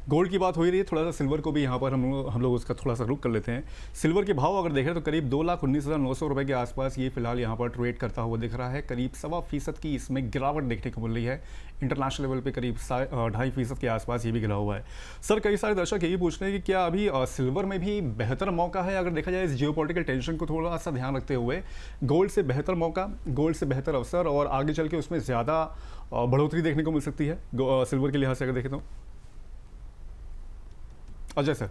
Gold की बात हो ही रही है, थोड़ा सा सिल्वर को भी यहाँ पर हम लोग उसका थोड़ा सा रुक कर लेते हैं। सिल्वर के भाव अगर देखें तो करीब 2,19,900 रुपये के आसपास ये फिलहाल यहाँ पर ट्रेड करता हुआ दिख रहा है। करीब 1.25% की इसमें गिरावट देखने को मिल रही है। इंटरनेशनल लेवल पे करीब 2.5% के आसपास ये भी गिरा हुआ है। सर, कई सारे दर्शक यही पूछ रहे हैं कि क्या अभी सिल्वर में भी बेहतर मौका है, अगर देखा जाए इस जियोपॉलिटिकल टेंशन को थोड़ा सा ध्यान रखते हुए, गोल्ड से बेहतर मौका, गोल्ड से बेहतर अवसर और आगे चल के उसमें ज़्यादा बढ़ोतरी देखने को मिल सकती है सिल्वर के लिहाज से अगर देखें तो? अजय सर।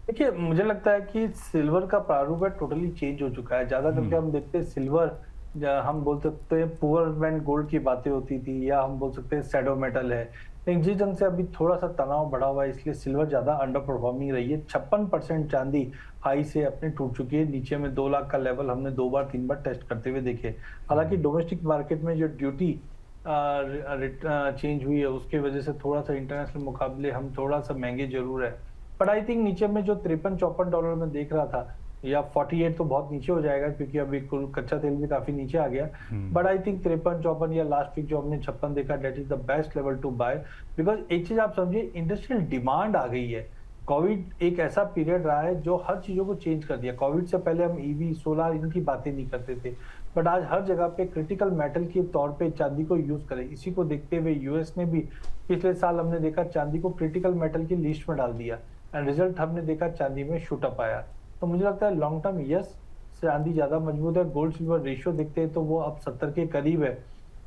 देखिए, मुझे लगता है कि सिल्वर का प्रारूप है टोटली चेंज हो चुका है। ज्यादा करके हम देखते हैं सिल्वर, हम बोल सकते हैं पुअर मैन गोल्ड की बातें होती थी, या हम बोल सकते हैं शैडो मेटल है। लेकिन जिस ढंग से अभी थोड़ा सा तनाव बढ़ा हुआ है, इसलिए सिल्वर ज्यादा अंडर परफॉर्मिंग रही है। 56% चांदी हाई से अपने टूट चुकी है। नीचे में 2 लाख का लेवल हमने 2 बार 3 बार टेस्ट करते हुए देखे। हालांकि डोमेस्टिक मार्केट में जो ड्यूटी चेंज हुई है, उसके वजह से थोड़ा सा इंटरनेशनल मुकाबले हम थोड़ा सा महंगे जरूर है। बट आई थिंक नीचे में जो $53-54 में देख रहा था, या 48 तो बहुत नीचे हो जाएगा क्योंकि अभी कुल कच्चा तेल भी काफी नीचे आ गया। बट आई थिंक 53-54 या लास्ट वीक जो हमने 56 देखा, that is the best level to buy. Because एक चीज आप समझिए, इंडस्ट्रियल डिमांड आ गई है। कोविड एक ऐसा पीरियड रहा है जो हर चीजों को चेंज कर दिया। कोविड से पहले हम ईवी, सोलर इनकी बातें नहीं करते थे, बट आज हर जगह पे क्रिटिकल मेटल के तौर पे चांदी को यूज करें। इसी को देखते हुए यूएस ने भी पिछले साल हमने देखा चांदी को क्रिटिकल मेटल की लिस्ट में डाल दिया, एंड रिजल्ट हमने देखा चांदी में शूट अप आया। तो मुझे लगता है लॉन्ग टर्म यस, चांदी ज्यादा मजबूत है। गोल्ड सिल्वर रेशियो देखते हैं तो वो अब 70 के करीब है।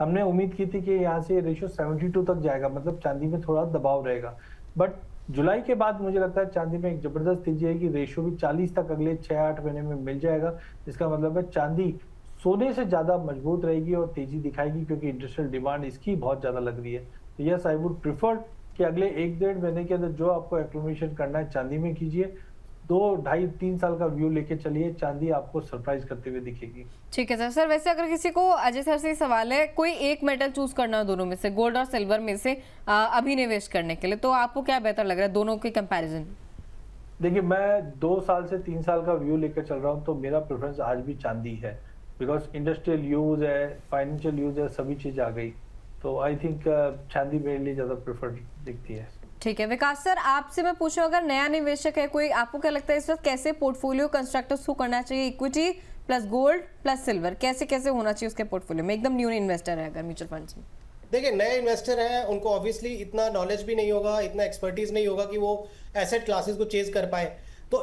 हमने उम्मीद की थी कि यहाँ से रेशियो 72 तक जाएगा, मतलब चांदी में थोड़ा दबाव रहेगा। बट जुलाई के बाद मुझे लगता है चांदी में एक जबरदस्त तेजी आएगी। रेशियो भी 40 तक अगले 6-8 महीने में मिल जाएगा। इसका मतलब है चांदी सोने से ज्यादा मजबूत रहेगी और तेजी दिखाएगी, क्योंकि इंडस्ट्रियल डिमांड इसकी बहुत ज्यादा लग रही है। तो यस, आई वुड प्रिफर कि अगले 1-1.5 महीने के अंदर जो आपको एक्यूमुलेशन करना है चांदी में कीजिए। 2-2.5-3 साल का व्यू लेके चलिए, चांदी आपको सरप्राइज करते हुए दिखेगी। ठीक है सर। सर, वैसे अगर किसी को अजय सर से सवाल है, कोई एक मेटल चूज करना हो दोनों में से, गोल्ड और सिल्वर में से, अभी निवेश करने के लिए, तो आपको क्या बेहतर लग रहा है दोनों के कंपैरिजन? देखिए, मैं 2 साल से 3 साल का व्यू लेकर चल रहा हूँ, तो मेरा प्रेफरेंस आज भी चांदी है। बिकॉज इंडस्ट्रियल यूज है, फाइनेंशियल यूज है, सभी चीज आ गई। तो आई थिंक चांदी मेरे लिए ज्यादा प्रेफर दिखती है। ठीक है। विकास सर, आपसे मैं पूछूं, अगर नया निवेशक है कोई, आपको क्या लगता है इस वक्त कैसे पोर्टफोलियो कंस्ट्रक्ट उसको करना चाहिए? Equity plus gold plus silver, कैसे कैसे होना चाहिए उसके पोर्टफोलियो में? एकदम न्यू इन्वेस्टर है अगर म्यूचुअल फंड्स में। देखिए, नए इन्वेस्टर हैं, उनको ऑब्वियसली इतना नॉलेज भी नहीं होगा, इतना एक्सपर्टीज नहीं होगा कि वो एसेट क्लासेस को चेज कर पाए। तो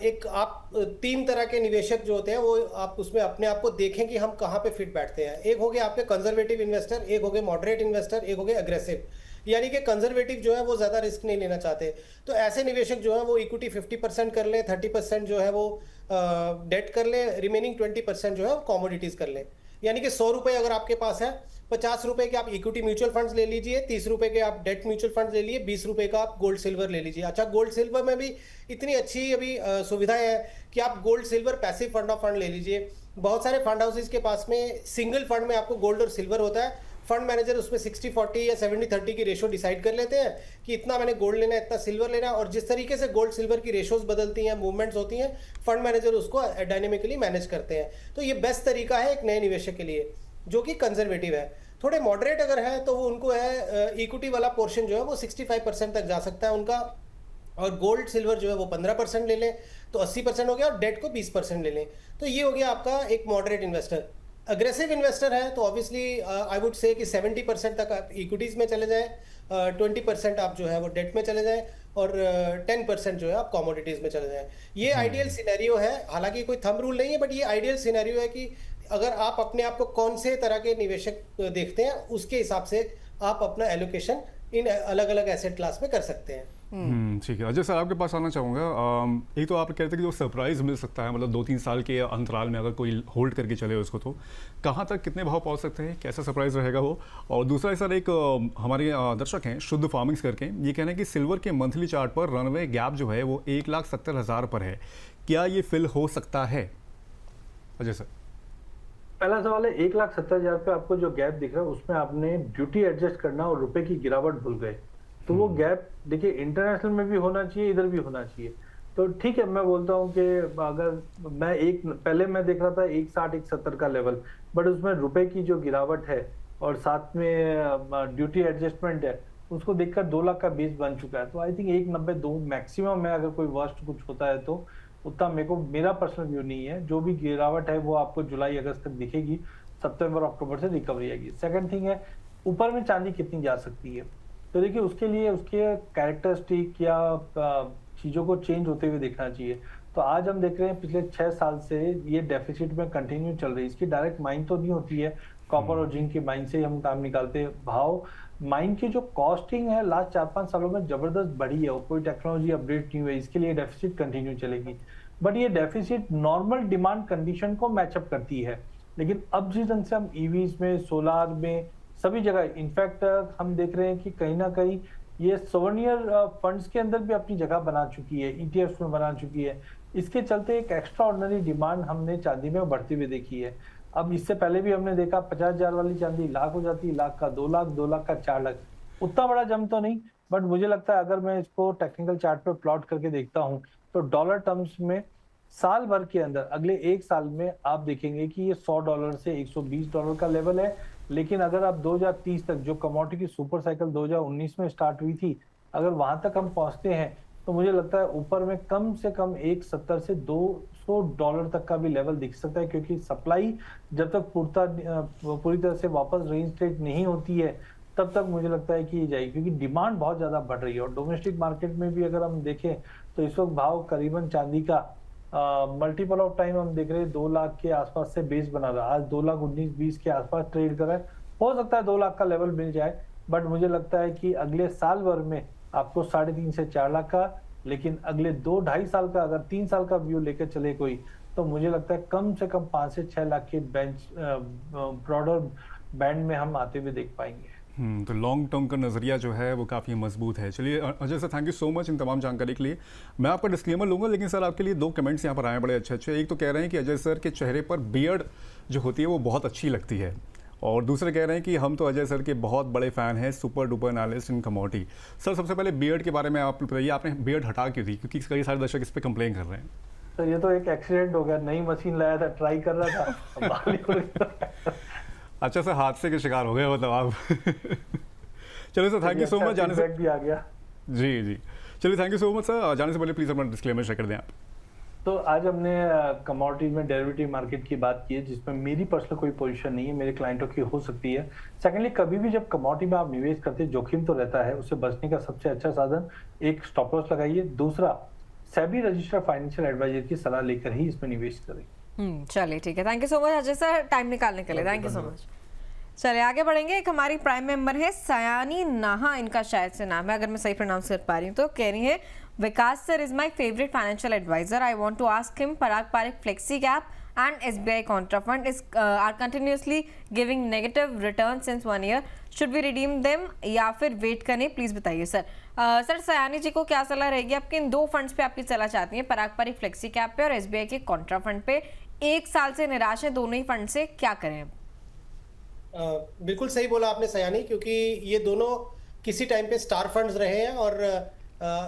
एक आप 3 तरह के निवेशक जो होते हैं, वो आप उसमें अपने आप को देखें कि हम कहाँ पे फिट बैठते हैं। एक हो गया आपके कंजर्वेटिव इन्वेस्टर, एक हो गए मॉडरेट इन्वेस्टर, एक हो गए अग्रेसिव। यानी कि कंजर्वेटिव जो है वो ज़्यादा रिस्क नहीं लेना चाहते। तो ऐसे निवेशक जो है वो इक्विटी 50% कर लें, 30% जो है वो डेट कर लें, रिमेनिंग 20% जो है वो कॉमोडिटीज़ कर लें। यानी कि 100 रुपये अगर आपके पास है, 50 रुपये के आप इक्विटी म्यूचुअल फंड्स ले लीजिए, 30 रुपये के आप डेट म्यूचुअल फंड्स ले लीजिए, 20 रुपये का आप गोल्ड सिल्वर ले लीजिए। अच्छा, गोल्ड सिल्वर में भी इतनी अच्छी अभी सुविधाएं हैं कि आप gold silver passive fund of fund ले लीजिए। बहुत सारे फंड हाउसेज के पास में सिंगल फंड में आपको गोल्ड और सिल्वर होता है। फंड मैनेजर उसमें 60-40 या 70-30 की रेशो डिसाइड कर लेते हैं कि इतना मैंने गोल्ड लेना है, इतना सिल्वर लेना है। और जिस तरीके से गोल्ड सिल्वर की रेशोज बदलती हैं, मूवमेंट्स होती हैं, फंड मैनेजर उसको डायनेमिकली मैनेज करते हैं। तो ये बेस्ट तरीका है एक नए निवेशक के लिए जो कि कंजर्वेटिव है। थोड़े मॉडरेट अगर है तो वो उनको है इक्विटी वाला पोर्शन जो है वो 65% तक जा सकता है उनका, और गोल्ड सिल्वर जो है वो 15% ले लें तो 80% हो गया, और डेट को 20% ले लें। तो ये हो गया आपका एक मॉडरेट इन्वेस्टर। अग्रेसिव इन्वेस्टर है तो ऑब्वियसली आई वुड से कि 70% तक आप इक्विटीज़ में चले जाएं, 20% आप जो है वो डेट में चले जाएं, और 10% जो है आप कमोडिटीज़ में चले जाएं। ये आइडियल सिनेरियो है। हालांकि कोई थंब रूल नहीं है, बट ये आइडियल सिनेरियो है कि अगर आप अपने आप को कौन से तरह के निवेशक देखते हैं, उसके हिसाब से आप अपना एलोकेशन इन अलग अलग एसेट क्लास में कर सकते हैं। ठीक है। अजय सर, आपके पास आना चाहूँगा। एक तो आप कहते हैं कि जो सरप्राइज मिल सकता है, मतलब 2-3 साल के अंतराल में अगर कोई होल्ड करके चले उसको, तो कहाँ तक कितने भाव पहुँच सकते हैं, कैसा सरप्राइज रहेगा वो? और दूसरा सर, एक हमारे दर्शक हैं शुद्ध फार्मिंग्स करके, ये कहना है कि सिल्वर के मंथली चार्ट पर रनवे गैप जो है वो 1,70,000 पर है, क्या ये फिल हो सकता है? अजय सर, पहला सवाल है, 1,70,000 पे आपको जो गैप दिख रहा है उसमें आपने ड्यूटी एडजस्ट करना और रुपए की गिरावट भूल गए। तो वो गैप देखिए इंटरनेशनल में भी होना चाहिए, इधर भी होना चाहिए। तो ठीक है, मैं बोलता हूँ कि अगर पहले मैं देख रहा था 1,60-1,70 का लेवल, बट उसमें रुपए की जो गिरावट है और साथ में ड्यूटी एडजस्टमेंट है, उसको देखकर 2 लाख का बेस बन चुका है। तो आई थिंक 1.92 मैक्सिमम है, अगर कोई वर्स्ट कुछ होता है तो उतना मेरा पर्सनल व्यू नहीं है। जो भी गिरावट है वो आपको जुलाई अगस्त तक दिखेगी, सितंबर अक्टूबर से रिकवरी आएगी। सेकंड थिंग है, ऊपर में चांदी कितनी जा सकती है। तो देखिए उसके लिए उसके कैरेक्टरिस्टिक या चीजों को चेंज होते हुए देखना चाहिए। तो आज हम देख रहे हैं पिछले 6 साल से ये डेफिसिट में कंटिन्यू चल रही है। इसकी डायरेक्ट माइन तो नहीं होती है, कॉपर और जिंक की माइन से ही हम काम निकालते हैं। भाव माइन की जो कॉस्टिंग है लास्ट 4-5 सालों में जबरदस्त बढ़ी है और कोई टेक्नोलॉजी अपडेट नहीं हुई, इसके लिए डेफिसिट कंटिन्यू चलेगी। बट ये डेफिसिट नॉर्मल डिमांड कंडीशन को मैचअप करती है। लेकिन अब जिस ढंग से हम ईवीज में, सोलार में, सभी जगह इनफैक्ट हम देख रहे हैं कि कहीं ना कहीं ये सोवनियर फंड्स के अंदर भी अपनी जगह बना चुकी है, ईटीएफ्स में बना चुकी है। इसके चलते एक एक्स्ट्रा ऑर्डिनरी डिमांड हमने चांदी में बढ़ती हुई देखी है। अब इससे पहले भी हमने देखा 50,000 वाली चांदी लाख हो जाती, लाख का 2 लाख, 2 लाख का 4 लाख। उतना बड़ा जम तो नहीं, बट मुझे लगता है अगर मैं इसको टेक्निकल चार्ट पे प्लॉट करके देखता हूँ तो डॉलर टर्म्स में साल भर के अंदर अगले 1 साल में आप देखेंगे कि ये $100 से $120 का लेवल है। लेकिन अगर आप 2030 तक, जो कमोडिटी की सुपर साइकिल 2019 में स्टार्ट हुई थी, अगर वहां तक हम पहुंचते हैं तो मुझे लगता है ऊपर में कम से कम 170 से $200 तक का भी लेवल दिख सकता है। क्योंकि सप्लाई जब तक पूरी तरह से वापस रेइंस्टेट नहीं होती है तब तक मुझे लगता है कि ये जाएगी, क्योंकि डिमांड बहुत ज्यादा बढ़ रही है। और डोमेस्टिक मार्केट में भी अगर हम देखें तो इस वक्त भाव करीबन चांदी का मल्टीपल ऑफ टाइम हम देख रहे हैं 2 लाख के आसपास से बेस बना रहा है। आज 2 लाख 19-20 के आसपास ट्रेड कर रहा है। हो सकता है 2 लाख का लेवल मिल जाए, बट मुझे लगता है कि अगले साल भर में आपको 3.5 से 4 लाख का, लेकिन अगले 2-2.5 साल का, अगर 3 साल का व्यू लेकर चले कोई, तो मुझे लगता है कम से कम 5 से 6 लाख के ब्रॉडर बैंड में हम आते हुए देख पाएंगे। तो लॉन्ग टर्म का नज़रिया जो है वो काफ़ी मजबूत है। चलिए Ajay sir, thank you so much in तमाम जानकारी के लिए। मैं आपका डिस्क्लेमर लूँगा, लेकिन सर आपके लिए 2 कमेंट्स यहाँ पर आए बड़े अच्छे। एक तो कह रहे हैं कि अजय सर के चेहरे पर बियर्ड जो होती है वो बहुत अच्छी लगती है, और दूसरे कह रहे हैं कि हम तो अजय सर के बहुत बड़े फ़ैन हैं, सुपर डुपर एनालिस्ट इन कमोडिटी। सर सबसे पहले बियर्ड के बारे में आप बताइए, आपने बियर्ड हटा क्यों दी? क्योंकि कई सारे दर्शक इस पर कंप्लेन कर रहे हैं। तो ये तो एक एक्सीडेंट हो गया, नई मशीन लाया था, ट्राई कर रहा था अच्छा सर, हादसे के शिकार हो गए मतलब आप चलिए sir, thank you so much. जाने से भी आ गया। जी, चलिए thank you so much sir. जाने से पहले प्लीज़ अपना डिस्क्लेमर शेयर कर दें आप। तो आज हमने कमोडिटी में डेरिवेटिव मार्केट की बात की है, जिसमें मेरी पर्सनल कोई पोजीशन नहीं है, मेरे क्लाइंटों की हो सकती है। सेकेंडली, कभी भी जब कमोडिटी में आप निवेश करते हैं जोखिम तो रहता है, उससे बचने का सबसे अच्छा साधन एक स्टॉप लॉस लगाइए, दूसरा सेबी रजिस्टर्ड फाइनेंशियल एडवाइजर की सलाह लेकर ही इसमें निवेश करें। चलिए ठीक है, thank you so much Ajay sir time निकालने के लिए, थैंक यू सो मच। चलिए आगे बढ़ेंगे। एक हमारी प्राइम मेंबर है सयानी नाहा, इनका शायद से नाम है, अगर मैं सही प्रोनाउंस कर पा रही हूँ तो। कह रही है, Vikas sir is my favourite financial adviser. I want to ask him, Parag Parikh flexi cap and SBI contra fund are continuously giving negative return since 1 year. Should we redeem them या फिर वेट करें? प्लीज बताइए सर। सर सयानी जी को क्या सलाह रहेगी आपकी? इन 2 funds पे आपकी सलाह चाहती हैं, पराग पारिक फ्लेक्सी कैप पे और SBI के कॉन्ट्रा फंड पे। 1 साल से निराश है दोनों ही फंड से, क्या करें? बिल्कुल सही बोला आपने सयानी, क्योंकि ये दोनों किसी टाइम पे स्टार फंड्स रहे हैं और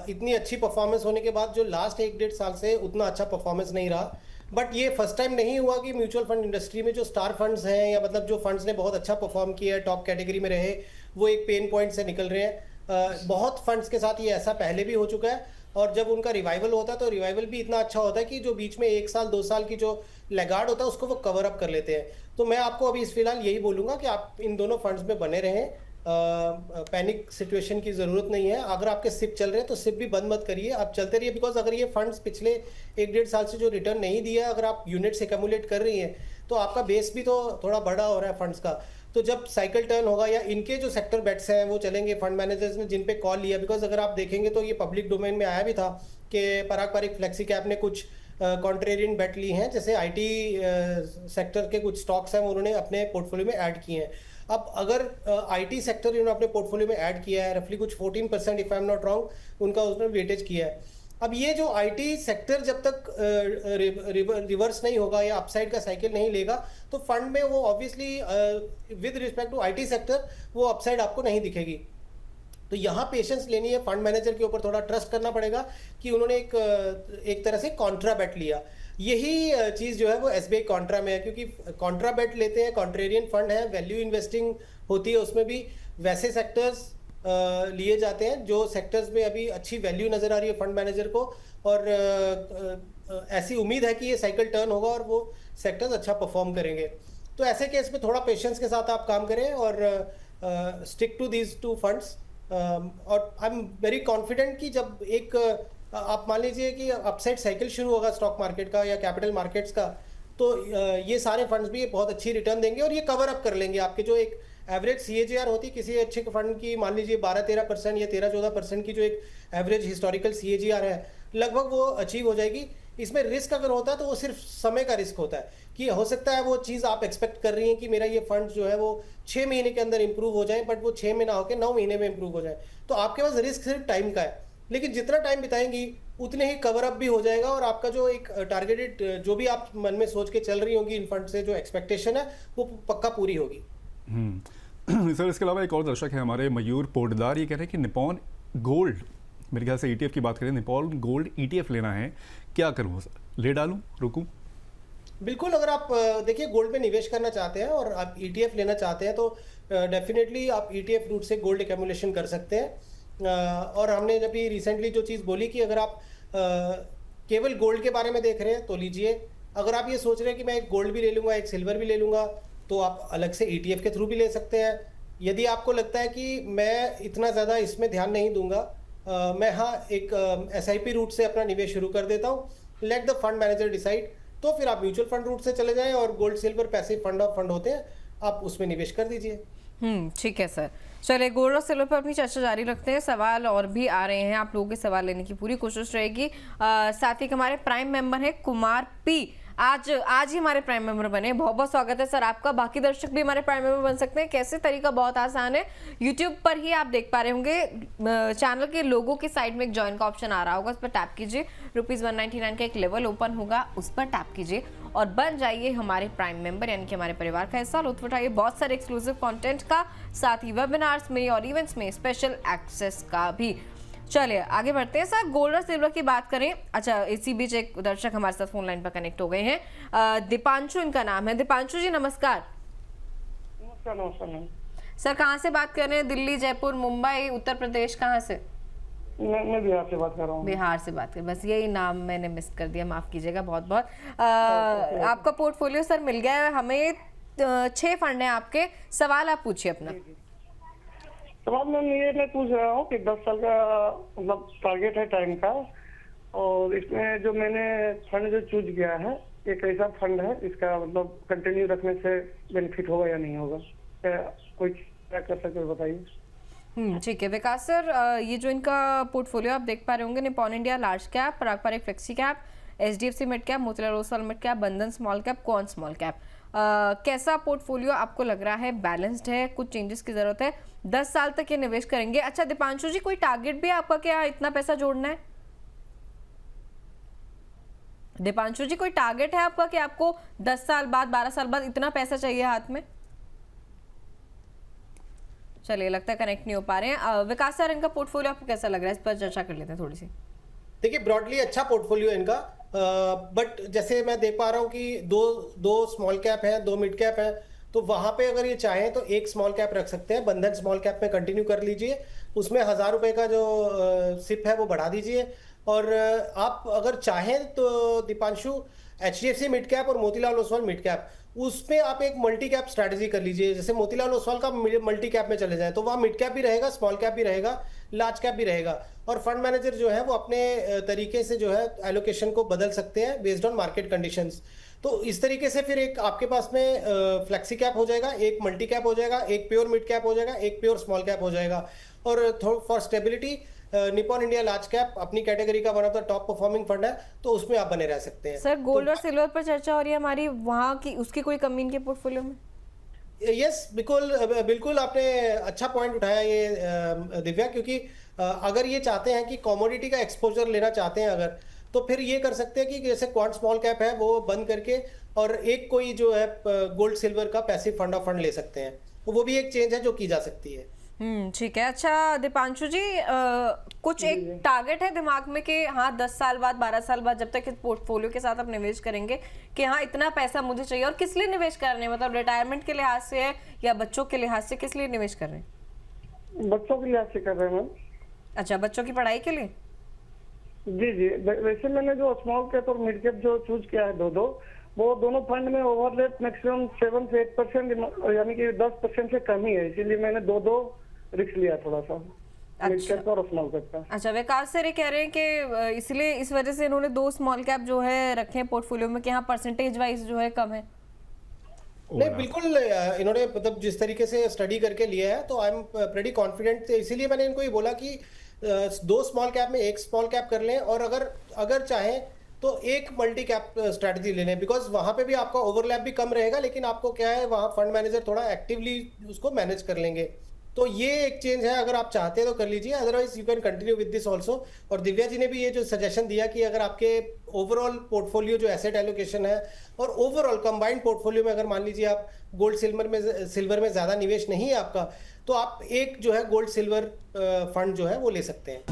इतनी अच्छी परफॉर्मेंस होने के बाद जो लास्ट 1-1.5 साल से उतना अच्छा परफॉर्मेंस नहीं रहा। बट ये फर्स्ट टाइम नहीं हुआ कि म्यूचुअल फंड इंडस्ट्री में जो स्टार फंड्स हैं, या मतलब जो फंड्स ने बहुत अच्छा परफॉर्म किया है, टॉप कैटेगरी में रहे, वो एक पेन पॉइंट से निकल रहे हैं। बहुत फंड्स के साथ ये ऐसा पहले भी हो चुका है, और जब उनका रिवाइवल होता है तो रिवाइवल भी इतना अच्छा होता है कि जो बीच में 1 साल 2 साल की जो लैगार्ड होता है उसको वो कवर अप कर लेते हैं। तो मैं आपको अभी इस फिलहाल यही बोलूँगा कि आप इन दोनों फंड्स में बने रहें। पैनिक सिचुएशन की ज़रूरत नहीं है। अगर आपके सिप चल रहे हैं तो सिप भी बंद मत करिए, आप चलते रहिए। बिकॉज अगर ये फंड्स पिछले 1-1.5 साल से जो रिटर्न नहीं दिया, अगर आप यूनिट्स एक्यूमुलेट कर रही हैं तो आपका बेस भी तो थोड़ा बड़ा हो रहा है फंड्स का। तो जब साइकिल टर्न होगा या इनके जो सेक्टर बेट्स हैं वो चलेंगे, फंड मैनेजर्स ने जिन पे कॉल लिया, बिकॉज अगर आप देखेंगे तो ये पब्लिक डोमेन में आया भी था कि पराग पारिक फ्लेक्सी कैप ने कुछ कॉन्ट्रेरियन बेट ली हैं, जैसे आईटी सेक्टर के कुछ स्टॉक्स हैं वो उन्होंने अपने पोर्टफोलियो में ऐड किए हैं। अब अगर आईटी सेक्टर इन्होंने अपने पोर्टफोलियो में ऐड किया है, रफली कुछ 14% if I am not wrong उनका उसने वेटेज किया है। अब ये जो आईटी सेक्टर जब तक रिवर्स नहीं होगा या अपसाइड का साइकिल नहीं लेगा तो फंड में वो obviously with respect to IT sector वो अपसाइड आपको नहीं दिखेगी। तो यहाँ पेशेंस लेनी है, फंड मैनेजर के ऊपर थोड़ा ट्रस्ट करना पड़ेगा कि उन्होंने एक तरह से कॉन्ट्रा बेट लिया। यही चीज़ जो है वो एसबीआई कॉन्ट्रा में है, क्योंकि कॉन्ट्रा बेट लेते हैं, कॉन्ट्रेरियन फंड है, वैल्यू इन्वेस्टिंग होती है उसमें भी। वैसे सेक्टर्स लिए जाते हैं जो सेक्टर्स में अभी अच्छी वैल्यू नजर आ रही है फंड मैनेजर को, और ऐसी उम्मीद है कि ये साइकिल टर्न होगा और वो सेक्टर्स अच्छा परफॉर्म करेंगे। तो ऐसे केस में थोड़ा पेशेंस के साथ आप काम करें और stick to these two funds. और आई एम वेरी कॉन्फिडेंट कि जब एक आप मान लीजिए कि अपसाइड साइकिल शुरू होगा स्टॉक मार्केट का या कैपिटल मार्केट्स का, तो ये सारे फंड्स भी बहुत अच्छी रिटर्न देंगे और ये कवर अप कर लेंगे आपके जो एक एवरेज CAGR होती है किसी अच्छे फंड की, मान लीजिए 12-13% या 13-14% की जो एक एवरेज हिस्टोरिकल CAGR है, लगभग वो अचीव हो जाएगी। इसमें रिस्क अगर होता है तो वो सिर्फ समय का रिस्क होता है कि हो सकता है वो चीज़ आप एक्सपेक्ट कर रही हैं कि मेरा ये फंड जो है वो 6 महीने के अंदर इंप्रूव हो जाए, बट वो 6 में ना होकर 9 महीने में इंप्रूव हो जाए। तो आपके पास रिस्क सिर्फ टाइम का है, लेकिन जितना टाइम बिताएंगी उतने ही कवर अप भी हो जाएगा और आपका जो एक टारगेटेड जो भी आप मन में सोच के चल रही होंगी इन फंड से, जो एक्सपेक्टेशन है वो पक्का पूरी होगी। सर इसके अलावा एक और दर्शक है हमारे, मयूर पोटदार, ये कह रहे हैं कि निपॉन गोल्ड, मेरे ख्याल से ETF की बात करें, निपॉन गोल्ड ETF लेना है, क्या करूँ सर, ले डालूँ, रुकूँ? बिल्कुल, अगर आप देखिए गोल्ड में निवेश करना चाहते हैं और आप ETF लेना चाहते हैं तो डेफिनेटली आप ETF रूट से गोल्ड एक्यूमुलेशन कर सकते हैं। और हमने जब भी रिसेंटली जो चीज़ बोली कि अगर आप केवल गोल्ड के बारे में देख रहे हैं तो लीजिए, अगर आप ये सोच रहे हैं कि मैं एक गोल्ड भी ले लूँगा, एक सिल्वर भी ले लूँगा, तो आप अलग से ETF के थ्रू भी ले सकते हैं। यदि आपको लगता है कि मैं इतना ज़्यादा इसमें ध्यान नहीं दूंगा, मैं एक SIP रूट से अपना निवेश शुरू कर देता हूँ, let the fund manager decide, तो फिर आप म्यूचुअल फंड रूट से चले जाएं और गोल्ड सिल्वर पैसिव फंड होते हैं, आप उसमें निवेश कर दीजिए। ठीक है सर, चलिए गोल्ड और सिल्वर पर अपनी चर्चा जारी रखते हैं। सवाल और भी आ रहे हैं, आप लोगों के सवाल लेने की पूरी कोशिश रहेगी। साथ ही हमारे प्राइम मेंबर हैं कुमार P, आज ही हमारे प्राइम मेंबर बने, बहुत बहुत स्वागत है सर आपका। बाकी दर्शक भी हमारे प्राइम मेंबर बन सकते हैं, कैसे तरीका बहुत आसान है, यूट्यूब पर ही आप देख पा रहे होंगे, चैनल के लोगों के साइड में एक ज्वाइन का ऑप्शन आ रहा होगा, उस पर टैप कीजिए, ₹199 का एक लेवल ओपन होगा, उस पर टैप कीजिए और बन जाइए हमारे प्राइम मेंबर, यानी कि हमारे परिवार का हिस्सा। लुत्फ उठाइए बहुत सारे एक्सक्लूसिव कंटेंट का, साथ ही वेबिनार्स में और इवेंट्स में स्पेशल एक्सेस का भी। चलिए आगे बढ़ते हैं सर, गोल्ड और सिल्वर की बात करें। अच्छा, इसी बीच एक दर्शक हमारे साथ फोन लाइन पर कनेक्ट हो गए हैं, दीपांशु इनका नाम है। दीपांशु जी नमस्कार। नमस्कार सर कहाँ से बात कर रहे हैं? दिल्ली, जयपुर, मुंबई, उत्तर प्रदेश, कहाँ से? मैं बिहार से बात कर रहा हूँ। बिहार से बात कर, बस यही नाम मैंने मिस कर दिया, माफ कीजिएगा बहुत बहुत। आपका पोर्टफोलियो सर मिल गया है हमें, 6 फंड हैं आपके, सवाल आप पूछिए अपना। सवाल मैं पूछ रहा हूँ कि 10 साल का मतलब टारगेट है टाइम का, और इसमें जो मैंने फंड जो चूज किया है ये कैसा फंड है, इसका मतलब कंटिन्यू रखने से बेनिफिट होगा या नहीं होगा, क्या कोई क्या कर सकते हो बताइए। ठीक है विकास सर, ये जो इनका पोर्टफोलियो आप देख पा रहे होंगे, Nippon India large cap, Parag Parekh flexi cap, HDFC mid cap, Motilal Oswal mid cap, Bandhan small cap, कौन स्मॉल कैप, कैसा पोर्टफोलियो आपको लग रहा है? बैलेंस्ड है, कुछ चेंजेस की जरूरत है? 10 साल तक ये निवेश करेंगे। अच्छा दीपांशु जी, कोई टारगेट भी है आपका, क्या इतना पैसा जोड़ना है? दीपांशु जी कोई टारगेट है आपका कि आपको 10 साल बाद, 12 साल बाद इतना पैसा चाहिए हाथ में? चलिए लगता है कनेक्ट नहीं हो पा रहे हैं। विकास सर इनका पोर्टफोलियो आपको कैसा लग रहा है, इस पर चर्चा कर लेते हैं थोड़ी सी। देखिए ब्रॉडली अच्छा पोर्टफोलियो है इनका, बट जैसे मैं देख पा रहा हूँ कि दो स्मॉल कैप है, 2 मिड कैप है, तो वहां पे अगर ये चाहें तो एक स्मॉल कैप रख सकते हैं। बंधन स्मॉल कैप में कंटिन्यू कर लीजिए, उसमें 1000 रुपए का जो सिप है वो बढ़ा दीजिए। और आप अगर चाहें तो दीपांशु HDFC मिड कैप और मोतीलाल ओसवाल मिड कैप, उसमें आप एक मल्टी कैप स्ट्रैटेजी कर लीजिए। जैसे मोतीलाल ओसवाल का मल्टी कैप में चले जाए तो वहाँ मिड कैप भी रहेगा, स्मॉल कैप भी रहेगा, लार्ज कैप भी रहेगा, और फंड मैनेजर जो है वो अपने तरीके से जो है एलोकेशन को बदल सकते हैं बेस्ड ऑन मार्केट कंडीशंस। तो इस तरीके से फिर एक आपके पास में फ्लेक्सी कैप हो जाएगा, एक मल्टी कैप हो जाएगा, एक प्योर मिड कैप हो जाएगा, एक प्योर स्मॉल कैप हो जाएगा। और for stability Nippon India large cap अपनी कैटेगरी का one of the top performing fund है, तो उसमें आप बने रह सकते हैं। सर गोल्ड और सिल्वर पर चर्चा हो रही है हमारी, वहाँ की उसकी कोई कमी इनके पोर्टफोलियो में? यस बिल्कुल आपने अच्छा पॉइंट उठाया ये दिव्या, क्योंकि अगर ये चाहते हैं कि कमोडिटी का एक्सपोजर लेना चाहते हैं अगर, तो फिर ये कर सकते हैं कि जैसे क्वांट स्मॉल कैप है वो बंद करके और एक कोई जो है गोल्ड सिल्वर का पैसिव फंड ऑफ फंड ले सकते हैं, तो वो भी एक चेंज है जो की जा सकती है। ठीक है। अच्छा दीपांशु जी, कुछ एक टारगेट है दिमाग में कि हाँ 10 साल बाद, 12 साल बाद, जब तक इस पोर्टफोलियो के साथ आप निवेश करेंगे कि हाँ इतना पैसा मुझे चाहिए, और किस लिए निवेश कर रहे हैं, मतलब रिटायरमेंट के लिहाज से है या बच्चों के लिहाज से, किस लिए निवेश कर रहे हैं? बच्चों के लिहाज से कर रहे हैं मैम। अच्छा, बच्चों की पढ़ाई के लिए? जी जी, वैसे मैंने जो स्मॉल कैप और मिड कैप जो चूज किया है दो वो दोनों फंड में ओवरलेप मैक्सिमम 7 से 8% यानी कि 10% से कम ही है, इसीलिए मैंने दो रिस्क लिया थोड़ा सा, मिड अच्छा। कैप और स्मॉल कैप का। अच्छा, विकास सर ये कह रहे हैं कि इसलिए इस वजह से इन्होंने 2 स्मॉल कैप जो है रखे हैं पोर्टफोलियो में कि हाँ परसेंटेज वाइज जो है कम है। नहीं बिल्कुल, इन्होंने मतलब जिस तरीके से स्टडी करके लिया है तो आई एम प्रेटी कॉन्फिडेंट, इसीलिए मैंने इनको ये बोला कि 2 स्मॉल कैप में 1 स्मॉल कैप कर लें, और अगर चाहें तो एक मल्टी कैप स्ट्रैटेजी ले लें, बिकॉज वहां पे भी आपका ओवरलैप भी कम रहेगा, लेकिन आपको क्या है वहां फंड मैनेजर थोड़ा एक्टिवली उसको मैनेज कर लेंगे। तो ये एक चेंज है, अगर आप चाहते हैं तो कर लीजिए, otherwise you can continue with this also. और दिव्या जी ने भी ये जो सजेशन दिया कि अगर आपके ओवरऑल पोर्टफोलियो जो एसेट एलोकेशन है और ओवरऑल कंबाइंड पोर्टफोलियो में अगर मान लीजिए आप गोल्ड सिल्वर में ज़्यादा निवेश नहीं है आपका, तो आप एक जो है गोल्ड सिल्वर फंड जो है वो ले सकते हैं।